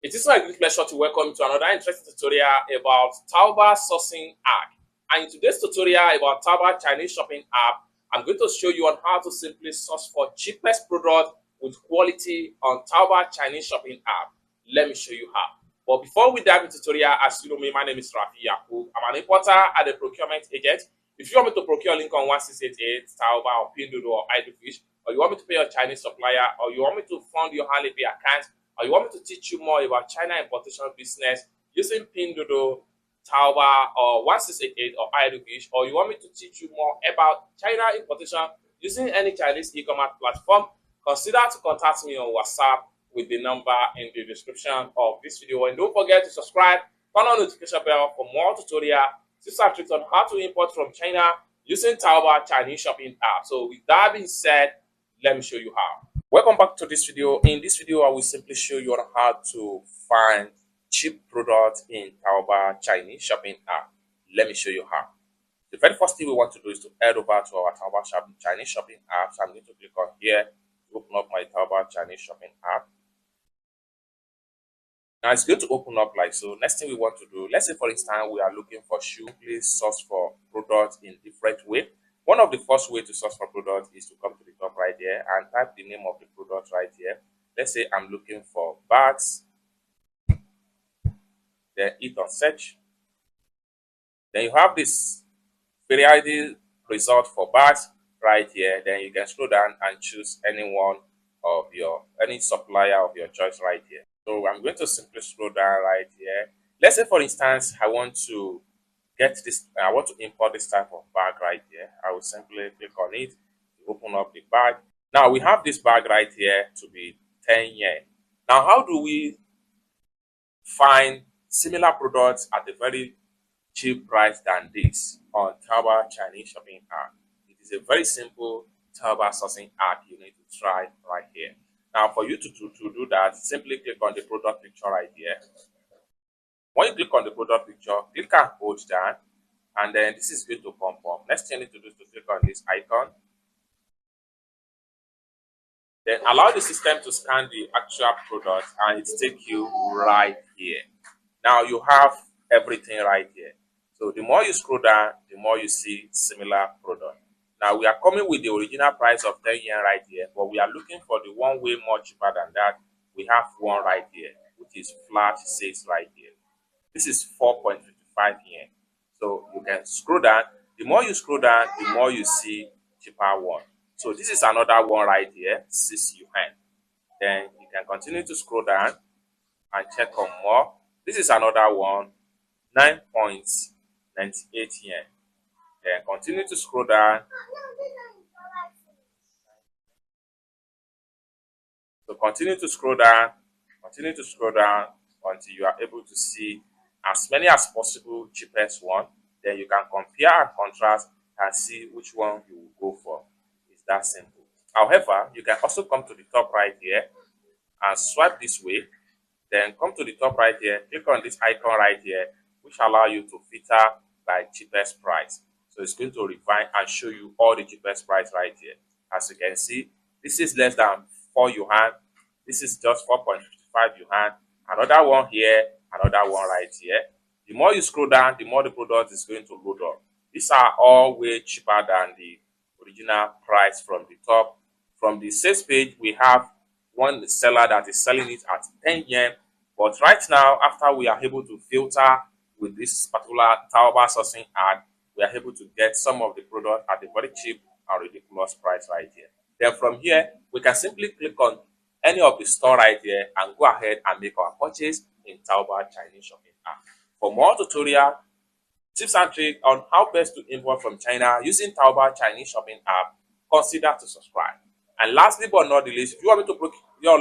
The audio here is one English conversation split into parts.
It is my great pleasure to welcome you to another interesting tutorial about Taobao sourcing app. And in today's tutorial about Taobao Chinese shopping app, I'm going to show you on how to simply source for cheapest product with quality on Taobao Chinese shopping app. Let me show you how. But before we dive into the tutorial, as you know me, my name is Rafi Yaku. I'm an importer and a procurement agent. If you want me to procure link on 1688, Taobao, pinduoduo, or Idlefish, or you want me to pay your Chinese supplier, or you want me to fund your Alipay account, or you want me to teach you more about China importation business using pinduoduo, Taobao, or 1688 or Idlefish, or you want me to teach you more about China importation using any Chinese e-commerce platform, consider to contact me on WhatsApp with the number in the description of this video. And don't forget to subscribe, turn on the notification bell for more tutorial, tips and tricks on how to import from China using Taobao Chinese shopping app. So with that being said, let me show you how. Welcome back to this video. In this video, I will simply show you on how to find cheap products in Taobao Chinese shopping app. Let me show you how. The very first thing we want to do is to head over to our Taobao Chinese shopping app. So I'm going to click on here to open up my Taobao Chinese shopping app. Now it's going to open up like so. Next thing we want to do, let's say for instance we are looking for shoe. Please source for products in different way. One of the first way to source for product is to come to the top right here and type the name of the product right here. Let's say I'm looking for bags. Then hit on search. Then you have this variety result for bags right here. Then you can scroll down and choose any supplier of your choice right here. So I'm going to simply scroll down right here. Let's say for instance I want to import this type of bag right here. I will simply click on it to open up the bag. Now we have this bag right here to be 10 yen. Now how do we find similar products at a very cheap price than this on Taobao Chinese shopping app? It is a very simple Taobao sourcing app you need to try right here. Now for you to do that, simply click on the product picture right here. When you click on the product picture, click and hold down, and then this is going to pop up. Next thing you need to do is to click on this icon. Then allow the system to scan the actual product and it take you right here. Now you have everything right here. So the more you scroll down, the more you see similar product. Now we are coming with the original price of 10 yen right here, but we are looking for the one way more cheaper than that. We have one right here, which is flat 6 right here. This is 4.55 yen. So you can scroll down. The more you scroll down, the more you see cheaper one. So this is another one right here, 6 yuan. Then you can continue to scroll down and check on more. This is another one, 9.98 yen. Then continue to scroll down. So continue to scroll down until you are able to see as many as possible cheapest one. Then you can compare and contrast and see which one you will go for. It's that simple. However, you can also come to the top right here and swipe this way. Then come to the top right here, click on this icon right here, which allow you to filter by cheapest price. So it's going to refine and show you all the cheapest price right here. As you can see, this is less than 4 yuan. This is just 4.55 yuan. Another one here, another one right here. The more you scroll down, the more the product is going to load up. These are all way cheaper than the original price from the top. From the sales page, we have one seller that is selling it at 10 yen. But right now, after we are able to filter with this particular Taobao sourcing ad, we are able to get some of the product at a very cheap and ridiculous price right here. Then from here, we can simply click on any of the store right here and go ahead and make our purchase in Taobao Chinese shopping app. For more tutorial, tips and tricks on how best to import from China using Taobao Chinese shopping app, consider to subscribe. And lastly but not the least, if you want me to procure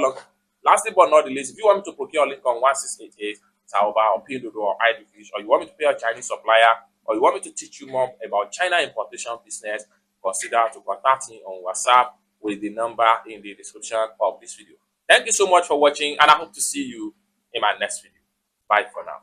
link on 1688, Taobao or pinduoduo or Idlefish, or you want me to pay a Chinese supplier, or you want me to teach you more about China importation business, consider to contact me on WhatsApp with the number in the description of this video. Thank you so much for watching, and I hope to see you in my next video. Bye for now.